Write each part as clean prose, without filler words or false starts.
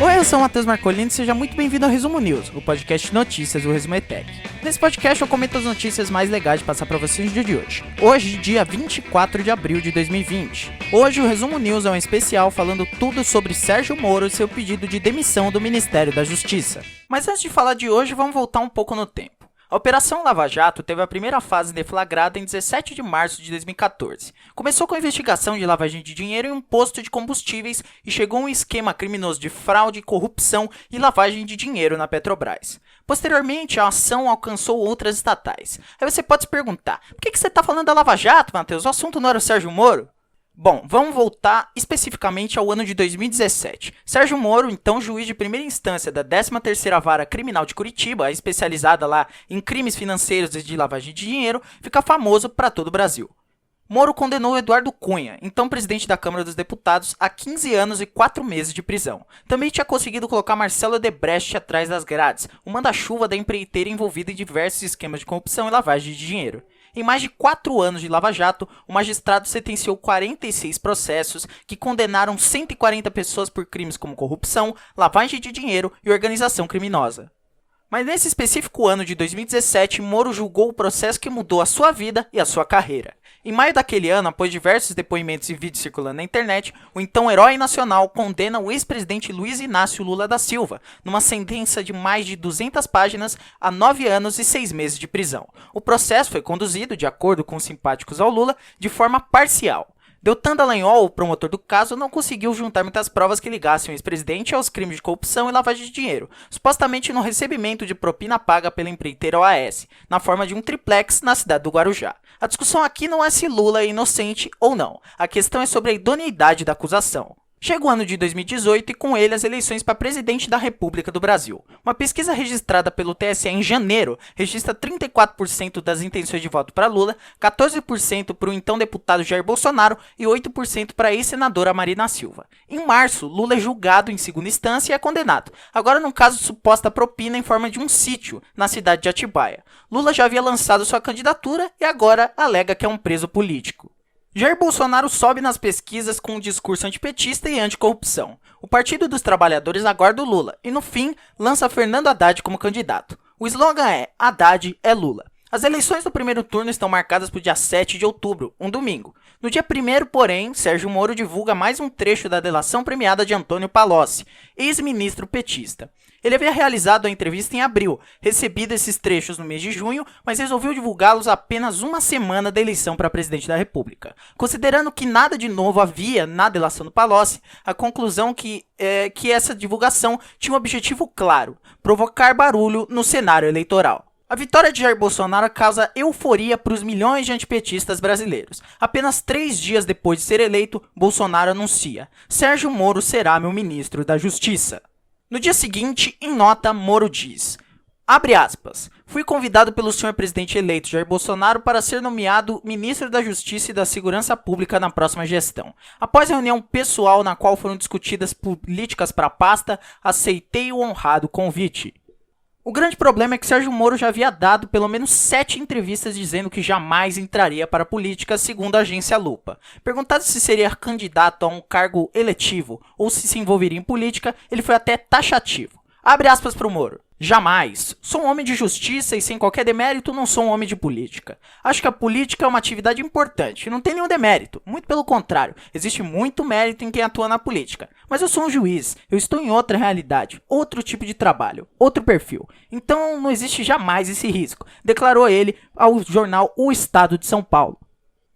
Oi, eu sou o Matheus Marcolini e seja muito bem-vindo ao Resumo News, o podcast de notícias do Resumo ETEC. Nesse podcast eu comento as notícias mais legais de passar para vocês no dia de hoje. Hoje, dia 24 de abril de 2020. Hoje o Resumo News é um especial falando tudo sobre Sérgio Moro e seu pedido de demissão do Ministério da Justiça. Mas antes de falar de hoje, vamos voltar um pouco no tempo. A Operação Lava Jato teve a primeira fase deflagrada em 17 de março de 2014. Começou com a investigação de lavagem de dinheiro em um posto de combustíveis e chegou a um esquema criminoso de fraude, corrupção e lavagem de dinheiro na Petrobras. Posteriormente, a ação alcançou outras estatais. Aí você pode se perguntar, por que você está falando da Lava Jato, Matheus? O assunto não era o Sérgio Moro? Bom, vamos voltar especificamente ao ano de 2017. Sérgio Moro, então juiz de primeira instância da 13ª Vara Criminal de Curitiba, especializada lá em crimes financeiros e de lavagem de dinheiro, fica famoso para todo o Brasil. Moro condenou Eduardo Cunha, então presidente da Câmara dos Deputados, a 15 anos e 4 meses de prisão. Também tinha conseguido colocar Marcelo Odebrecht atrás das grades, o manda-chuva da empreiteira envolvida em diversos esquemas de corrupção e lavagem de dinheiro. Em mais de 4 anos de Lava Jato, o magistrado sentenciou 46 processos que condenaram 140 pessoas por crimes como corrupção, lavagem de dinheiro e organização criminosa. Mas nesse específico ano de 2017, Moro julgou o processo que mudou a sua vida e a sua carreira. Em maio daquele ano, após diversos depoimentos e vídeos circulando na internet, o então herói nacional condena o ex-presidente Luiz Inácio Lula da Silva, numa sentença de mais de 200 páginas, a 9 anos e 6 meses de prisão. O processo foi conduzido, de acordo com os simpáticos ao Lula, de forma parcial. Deltan Dallagnol, o promotor do caso, não conseguiu juntar muitas provas que ligassem o ex-presidente aos crimes de corrupção e lavagem de dinheiro, supostamente no recebimento de propina paga pela empreiteira OAS, na forma de um triplex na cidade do Guarujá. A discussão aqui não é se Lula é inocente ou não, a questão é sobre a idoneidade da acusação. Chega o ano de 2018 e com ele as eleições para presidente da República do Brasil. Uma pesquisa registrada pelo TSE em janeiro registra 34% das intenções de voto para Lula, 14% para o então deputado Jair Bolsonaro e 8% para a ex-senadora Marina Silva. Em março, Lula é julgado em segunda instância e é condenado, agora num caso de suposta propina em forma de um sítio na cidade de Atibaia. Lula já havia lançado sua candidatura e agora alega que é um preso político. Jair Bolsonaro sobe nas pesquisas com um discurso antipetista e anticorrupção. O Partido dos Trabalhadores aguarda o Lula e, no fim, lança Fernando Haddad como candidato. O slogan é Haddad é Lula. As eleições do primeiro turno estão marcadas para o dia 7 de outubro, um domingo. No dia 1º, porém, Sérgio Moro divulga mais um trecho da delação premiada de Antônio Palocci, ex-ministro petista. Ele havia realizado a entrevista em abril, recebido esses trechos no mês de junho, mas resolveu divulgá-los apenas uma semana da eleição para presidente da República. Considerando que nada de novo havia na delação do Palocci, a conclusão é que essa divulgação tinha um objetivo claro: provocar barulho no cenário eleitoral. A vitória de Jair Bolsonaro causa euforia para os milhões de antipetistas brasileiros. Apenas 3 dias depois de ser eleito, Bolsonaro anuncia: Sérgio Moro será meu ministro da Justiça. No dia seguinte, em nota, Moro diz, abre aspas, fui convidado pelo senhor presidente eleito Jair Bolsonaro para ser nomeado ministro da Justiça e da Segurança Pública na próxima gestão. Após a reunião pessoal na qual foram discutidas políticas para a pasta, aceitei o honrado convite. O grande problema é que Sérgio Moro já havia dado pelo menos 7 entrevistas dizendo que jamais entraria para a política, segundo a agência Lupa. Perguntado se seria candidato a um cargo eletivo ou se envolveria em política, ele foi até taxativo. Abre aspas para o Moro. Jamais. Sou um homem de justiça e sem qualquer demérito não sou um homem de política. Acho que a política é uma atividade importante, não tem nenhum demérito. Muito pelo contrário, existe muito mérito em quem atua na política. Mas eu sou um juiz, eu estou em outra realidade, outro tipo de trabalho, outro perfil. Então não existe jamais esse risco, declarou ele ao jornal O Estado de São Paulo.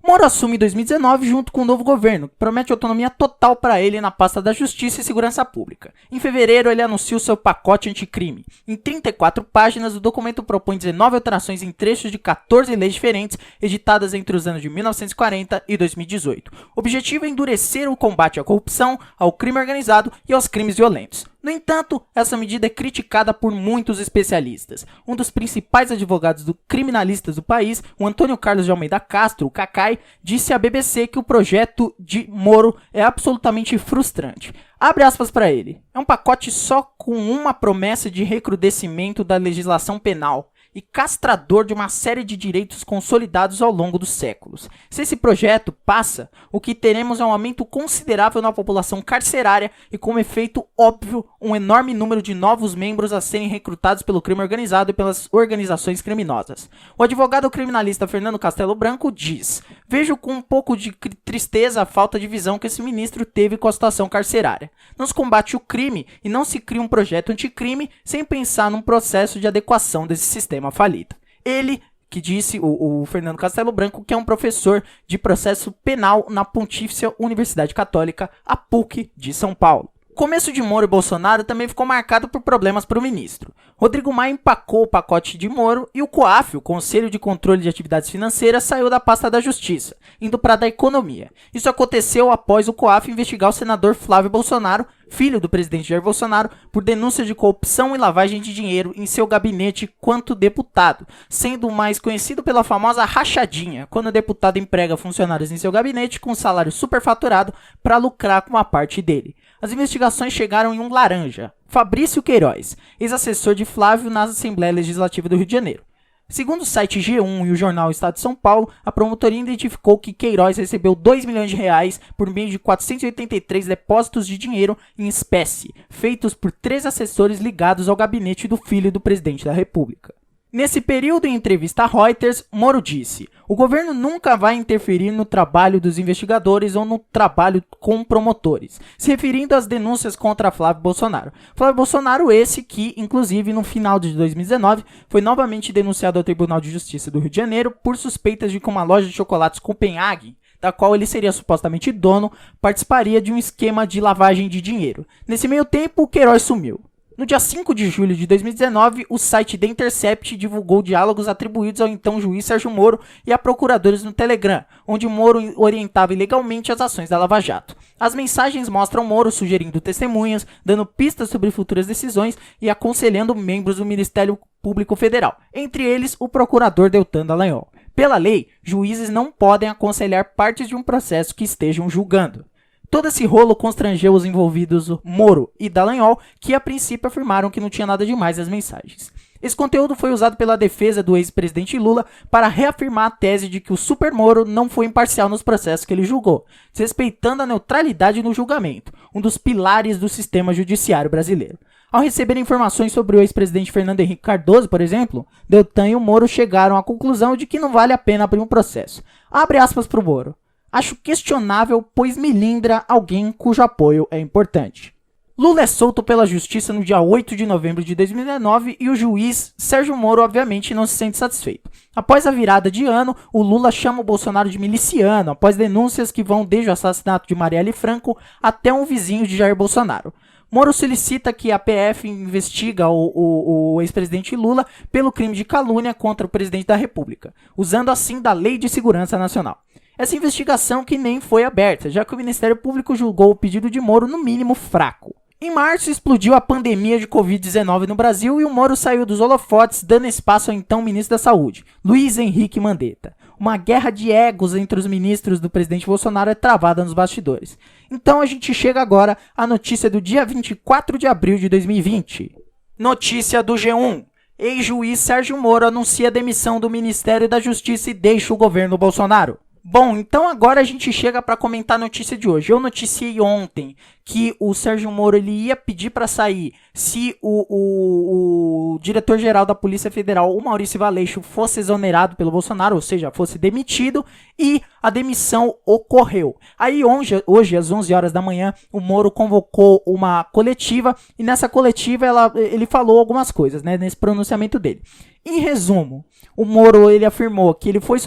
Moro assume em 2019 junto com o novo governo, que promete autonomia total para ele na pasta da Justiça e Segurança Pública. Em fevereiro, ele anuncia o seu pacote anticrime. Em 34 páginas, o documento propõe 19 alterações em trechos de 14 leis diferentes, editadas entre os anos de 1940 e 2018. O objetivo é endurecer o combate à corrupção, ao crime organizado e aos crimes violentos. No entanto, essa medida é criticada por muitos especialistas. Um dos principais advogados criminalistas do país, o Antônio Carlos de Almeida Castro, o Cacai, disse à BBC que o projeto de Moro é absolutamente frustrante. Abre aspas para ele. É um pacote só com uma promessa de recrudescimento da legislação penal. e castrador de uma série de direitos consolidados ao longo dos séculos. Se esse projeto passa, o que teremos é um aumento considerável na população carcerária e, como efeito óbvio, um enorme número de novos membros a serem recrutados pelo crime organizado e pelas organizações criminosas. O advogado criminalista Fernando Castelo Branco diz: "Vejo com um pouco de tristeza a falta de visão que esse ministro teve com a situação carcerária. Não se combate o crime e não se cria um projeto anticrime sem pensar num processo de adequação desse sistema falido." Ele que disse, o Fernando Castelo Branco, que é um professor de processo penal na Pontifícia Universidade Católica, a PUC de São Paulo. O começo de Moro e Bolsonaro também ficou marcado por problemas para o ministro. Rodrigo Maia empacou o pacote de Moro e o COAF, o Conselho de Controle de Atividades Financeiras, saiu da pasta da Justiça, indo para a da Economia. Isso aconteceu após o COAF investigar o senador Flávio Bolsonaro, filho do presidente Jair Bolsonaro, por denúncias de corrupção e lavagem de dinheiro em seu gabinete quanto deputado, sendo mais conhecido pela famosa rachadinha, quando o deputado emprega funcionários em seu gabinete com salário superfaturado para lucrar com uma parte dele. As investigações chegaram em um laranja, Fabrício Queiroz, ex-assessor de Flávio na Assembleia Legislativa do Rio de Janeiro. Segundo o site G1 e o jornal Estado de São Paulo, a promotoria identificou que Queiroz recebeu R$2 milhões por meio de 483 depósitos de dinheiro em espécie, feitos por 3 assessores ligados ao gabinete do filho do presidente da República. Nesse período, em entrevista a Reuters, Moro disse: "O governo nunca vai interferir no trabalho dos investigadores ou no trabalho com promotores", se referindo às denúncias contra Flávio Bolsonaro. Flávio Bolsonaro esse que, inclusive, no final de 2019, foi novamente denunciado ao Tribunal de Justiça do Rio de Janeiro por suspeitas de que uma loja de chocolates Copenhague, da qual ele seria supostamente dono, participaria de um esquema de lavagem de dinheiro. Nesse meio tempo, o Queiroz sumiu. No dia 5 de julho de 2019, o site The Intercept divulgou diálogos atribuídos ao então juiz Sérgio Moro e a procuradores no Telegram, onde Moro orientava ilegalmente as ações da Lava Jato. As mensagens mostram Moro sugerindo testemunhas, dando pistas sobre futuras decisões e aconselhando membros do Ministério Público Federal, entre eles o procurador Deltan Dallagnol. Pela lei, juízes não podem aconselhar partes de um processo que estejam julgando. Todo esse rolo constrangeu os envolvidos Moro e Dallagnol, que a princípio afirmaram que não tinha nada demais nas mensagens. Esse conteúdo foi usado pela defesa do ex-presidente Lula para reafirmar a tese de que o Super Moro não foi imparcial nos processos que ele julgou, desrespeitando a neutralidade no julgamento, um dos pilares do sistema judiciário brasileiro. Ao receber informações sobre o ex-presidente Fernando Henrique Cardoso, por exemplo, Deltan e o Moro chegaram à conclusão de que não vale a pena abrir um processo. Abre aspas para o Moro: "Acho questionável, pois melindra alguém cujo apoio é importante." Lula é solto pela justiça no dia 8 de novembro de 2019 e o juiz Sérgio Moro obviamente não se sente satisfeito. Após a virada de ano, o Lula chama o Bolsonaro de miliciano, após denúncias que vão desde o assassinato de Marielle Franco até um vizinho de Jair Bolsonaro. Moro solicita que a PF investiga o ex-presidente Lula pelo crime de calúnia contra o presidente da República, usando assim da Lei de Segurança Nacional. Essa investigação que nem foi aberta, já que o Ministério Público julgou o pedido de Moro no mínimo fraco. Em março explodiu a pandemia de Covid-19 no Brasil e o Moro saiu dos holofotes, dando espaço ao então ministro da Saúde, Luiz Henrique Mandetta. Uma guerra de egos entre os ministros do presidente Bolsonaro é travada nos bastidores. Então a gente chega agora à notícia do dia 24 de abril de 2020. Notícia do G1. Ex-juiz Sérgio Moro anuncia a demissão do Ministério da Justiça e deixa o governo Bolsonaro. Bom, então agora a gente chega para comentar a notícia de hoje. Eu noticiei ontem que o Sérgio Moro ele ia pedir para sair se o diretor-geral da Polícia Federal, o Maurício Valeixo, fosse exonerado pelo Bolsonaro, ou seja, fosse demitido, e a demissão ocorreu. Aí hoje às 11 horas da manhã, o Moro convocou uma coletiva e nessa coletiva ele falou algumas coisas, né, nesse pronunciamento dele. Em resumo, o Moro ele afirmou que ele foi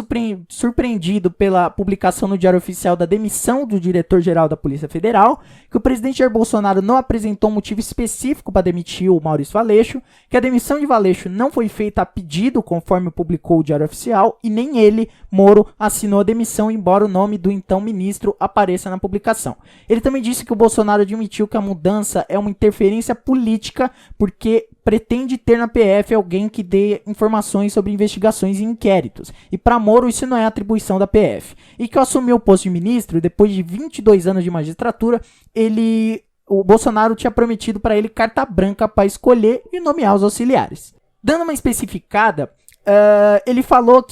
surpreendido pela publicação no Diário Oficial da demissão do diretor-geral da Polícia Federal, que o presidente Jair Bolsonaro não apresentou um motivo específico para demitir o Maurício Valeixo, que a demissão de Valeixo não foi feita a pedido, conforme publicou o Diário Oficial, e nem ele, Moro, assinou a demissão, embora o nome do então ministro apareça na publicação. Ele também disse que o Bolsonaro admitiu que a mudança é uma interferência política, porque pretende ter na PF alguém que dê informações sobre investigações e inquéritos. E para Moro isso não é atribuição da PF. E que ao assumir o posto de ministro, depois de 22 anos de magistratura, o Bolsonaro tinha prometido para ele carta branca para escolher e nomear os auxiliares. Dando uma especificada, Ele falou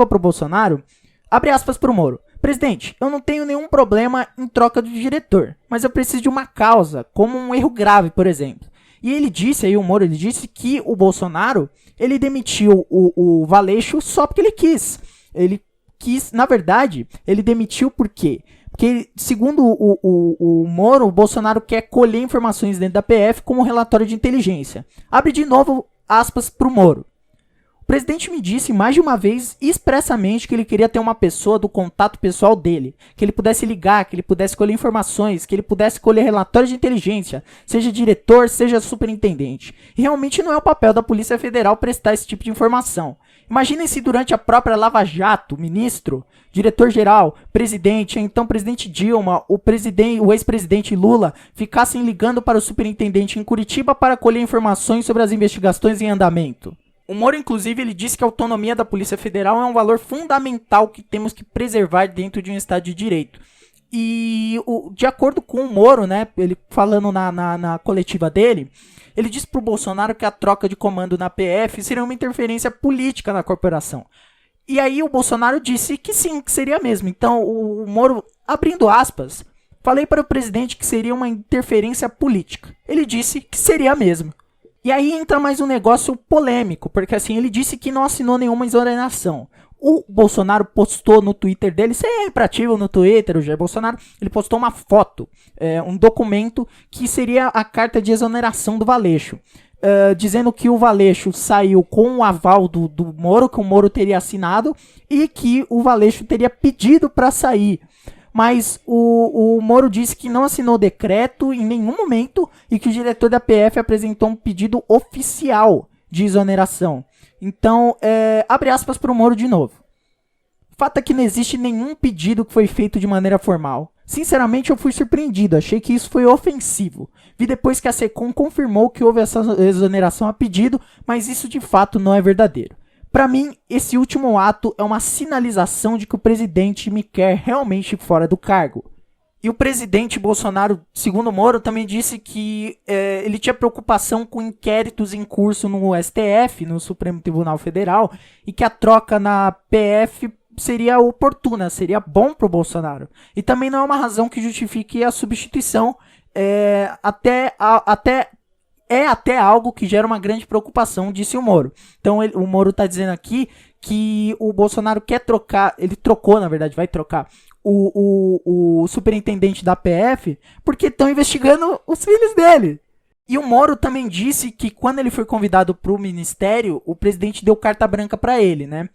pro Bolsonaro, abre aspas pro Moro: presidente, eu não tenho nenhum problema em troca do diretor, mas eu preciso de uma causa, como um erro grave, por exemplo. E ele disse, aí o Moro, ele disse que o Bolsonaro, ele demitiu o Valeixo só porque ele quis. Ele quis, na verdade, ele demitiu por quê? Porque, segundo o Moro, o Bolsonaro quer colher informações dentro da PF como um relatório de inteligência. Abre de novo aspas pro Moro: o presidente me disse mais de uma vez expressamente que ele queria ter uma pessoa do contato pessoal dele, que ele pudesse ligar, que ele pudesse colher informações, que ele pudesse colher relatórios de inteligência, seja diretor, seja superintendente. E realmente não é o papel da Polícia Federal prestar esse tipo de informação. Imaginem se durante a própria Lava Jato, ministro, diretor-geral, presidente, então presidente Dilma, o ex-presidente Lula ficassem ligando para o superintendente em Curitiba para colher informações sobre as investigações em andamento. O Moro, inclusive, ele disse que a autonomia da Polícia Federal é um valor fundamental que temos que preservar dentro de um Estado de Direito. E, de acordo com o Moro, né, ele falando na coletiva dele, ele disse pro Bolsonaro que a troca de comando na PF seria uma interferência política na corporação. E aí o Bolsonaro disse que sim, que seria mesmo. Então, o Moro, abrindo aspas, falei para o presidente que seria uma interferência política. Ele disse que seria mesmo. E aí entra mais um negócio polêmico, porque assim, ele disse que não assinou nenhuma exoneração. O Bolsonaro postou no Twitter dele, sempre ativo no Twitter, o Jair Bolsonaro, ele postou uma foto, um documento que seria a carta de exoneração do Valeixo. Dizendo que o Valeixo saiu com o aval do Moro, que o Moro teria assinado, e que o Valeixo teria pedido para sair. Mas o Moro disse que não assinou decreto em nenhum momento e que o diretor da PF apresentou um pedido oficial de exoneração. Então, abre aspas para o Moro de novo. Fato é que não existe nenhum pedido que foi feito de maneira formal. Sinceramente, eu fui surpreendido, achei que isso foi ofensivo. Vi depois que a SECOM confirmou que houve essa exoneração a pedido, mas isso de fato não é verdadeiro. Para mim, esse último ato é uma sinalização de que o presidente me quer realmente fora do cargo. E o presidente Bolsonaro, segundo Moro, também disse que ele tinha preocupação com inquéritos em curso no STF, no Supremo Tribunal Federal, e que a troca na PF seria oportuna, seria bom para o Bolsonaro. E também não é uma razão que justifique a substituição, até algo que gera uma grande preocupação, disse o Moro. Então o Moro está dizendo aqui que o Bolsonaro quer trocar, ele trocou, na verdade, vai trocar o superintendente da PF porque estão investigando os filhos dele. E o Moro também disse que quando ele foi convidado para o ministério, o presidente deu carta branca para ele, né?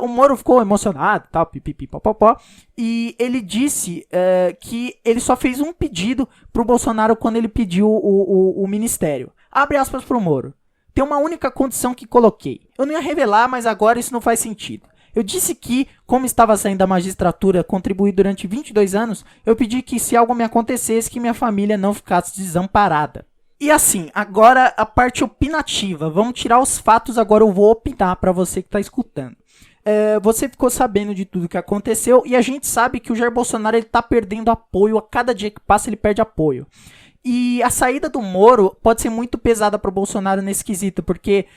O Moro ficou emocionado, tal, pipipi, popopó, e ele disse que ele só fez um pedido pro Bolsonaro quando ele pediu o ministério. Abre aspas pro Moro. Tem uma única condição que coloquei. Eu não ia revelar, mas agora isso não faz sentido. Eu disse que, como estava saindo da magistratura, contribuí durante 22 anos, eu pedi que se algo me acontecesse, que minha família não ficasse desamparada. E assim, agora a parte opinativa. Vamos tirar os fatos, agora eu vou opinar para você que está escutando. Você ficou sabendo de tudo que aconteceu e a gente sabe que o Jair Bolsonaro ele tá perdendo apoio, a cada dia que passa ele perde apoio. E a saída do Moro pode ser muito pesada para o Bolsonaro nesse quesito, porque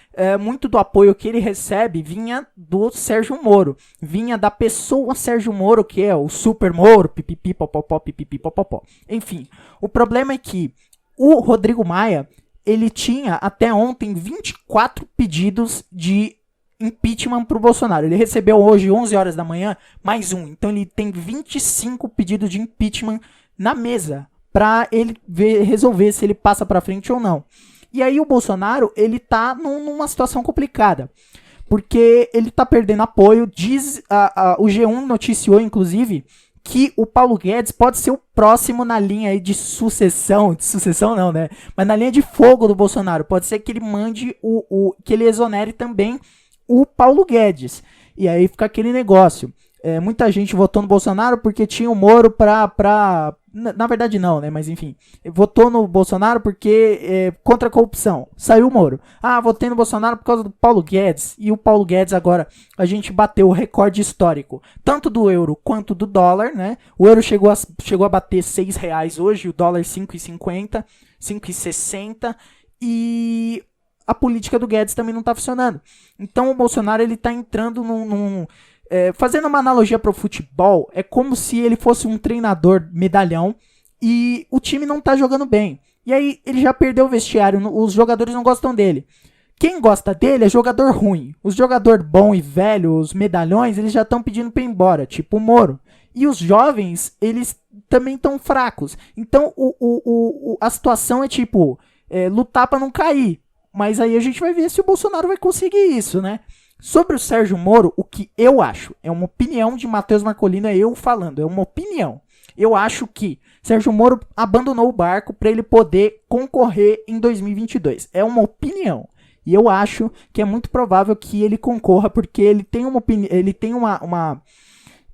muito do apoio que ele recebe vinha do Sérgio Moro, vinha da pessoa Sérgio Moro, que é o Super Moro, pipipi, popopó, pipipi, popopó. Enfim, o problema é que o Rodrigo Maia, ele tinha até ontem 24 pedidos de impeachment pro Bolsonaro. Ele recebeu hoje, 11 horas da manhã, mais um. Então ele tem 25 pedidos de impeachment na mesa para ele resolver se ele passa para frente ou não. E aí o Bolsonaro, ele tá numa situação complicada, porque ele tá perdendo apoio. Diz o G1 noticiou, inclusive, que o Paulo Guedes pode ser o próximo na linha aí de sucessão não, né? Mas na linha de fogo do Bolsonaro. Pode ser que ele mande que ele exonere também o Paulo Guedes. E aí fica aquele negócio. Muita gente votou no Bolsonaro porque tinha o Moro na verdade não, né? Mas enfim. Votou no Bolsonaro porque contra a corrupção. Saiu o Moro. Votei no Bolsonaro por causa do Paulo Guedes. E o Paulo Guedes agora, a gente bateu o recorde histórico. Tanto do euro quanto do dólar, né? O euro chegou a bater R$6 hoje. O dólar 5,50, 5,60. E a política do Guedes também não tá funcionando. Então o Bolsonaro, ele tá entrando fazendo uma analogia pro futebol, é como se ele fosse um treinador medalhão e o time não tá jogando bem. E aí ele já perdeu o vestiário, os jogadores não gostam dele. Quem gosta dele é jogador ruim. Os jogador bom e velho, os medalhões, eles já estão pedindo pra ir embora, tipo o Moro. E os jovens, eles também estão fracos. Então a situação é tipo, lutar pra não cair. Mas aí a gente vai ver se o Bolsonaro vai conseguir isso, né? Sobre o Sérgio Moro, o que eu acho, é uma opinião de Matheus Marcolino, é eu falando, é uma opinião. Eu acho que Sérgio Moro abandonou o barco para ele poder concorrer em 2022. É uma opinião. E eu acho que é muito provável que ele concorra, porque ele tem uma opinião, ele tem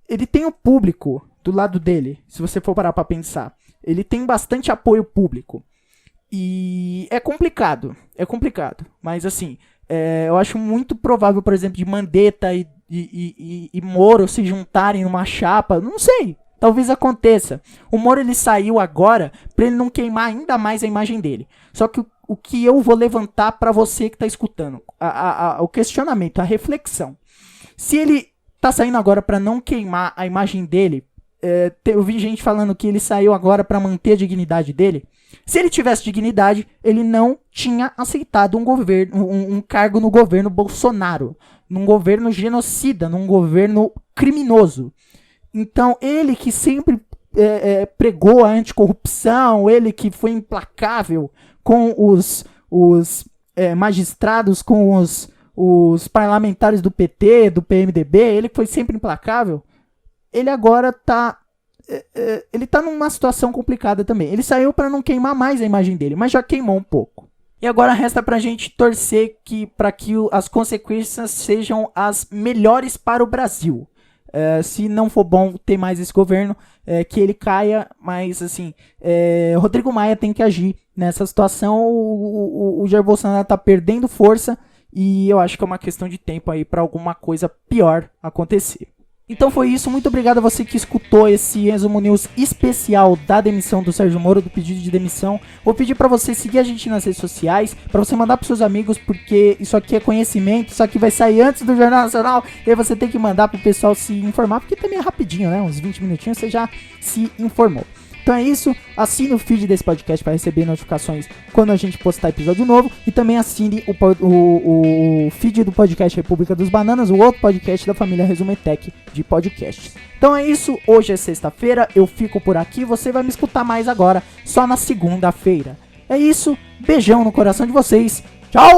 ele tem o público do lado dele, se você for parar para pensar. Ele tem bastante apoio público. E é complicado, mas assim, eu acho muito provável, por exemplo, de Mandetta e Moro se juntarem numa chapa, não sei, talvez aconteça. O Moro, ele saiu agora pra ele não queimar ainda mais a imagem dele. Só que o que eu vou levantar pra você que tá escutando, o questionamento, a reflexão. Se ele tá saindo agora pra não queimar a imagem dele, eu vi gente falando que ele saiu agora pra manter a dignidade dele. Se ele tivesse dignidade, ele não tinha aceitado um cargo no governo Bolsonaro, num governo genocida, num governo criminoso. Então, ele que sempre pregou a anticorrupção, ele que foi implacável com os magistrados, com os parlamentares do PT, do PMDB, ele que foi sempre implacável, ele agora tá... ele tá numa situação complicada também. Ele saiu para não queimar mais a imagem dele, mas já queimou um pouco. E agora resta pra gente torcer para que as consequências sejam as melhores para o Brasil. Se não for bom ter mais esse governo, que ele caia, mas assim, Rodrigo Maia tem que agir nessa situação. O Jair Bolsonaro tá perdendo força e eu acho que é uma questão de tempo aí para alguma coisa pior acontecer. Então foi isso, muito obrigado a você que escutou esse Resumo News especial da demissão do Sérgio Moro, do pedido de demissão. Vou pedir pra você seguir a gente nas redes sociais, pra você mandar pros seus amigos, porque isso aqui é conhecimento, isso aqui vai sair antes do Jornal Nacional, e aí você tem que mandar pro pessoal se informar, porque também é rapidinho, né, uns 20 minutinhos você já se informou. Então é isso, assine o feed desse podcast para receber notificações quando a gente postar episódio novo. E também assine o feed do podcast República dos Bananas, o outro podcast da família Resumetec de podcasts. Então é isso, hoje é sexta-feira, eu fico por aqui, você vai me escutar mais agora, só na segunda-feira. É isso, beijão no coração de vocês, tchau!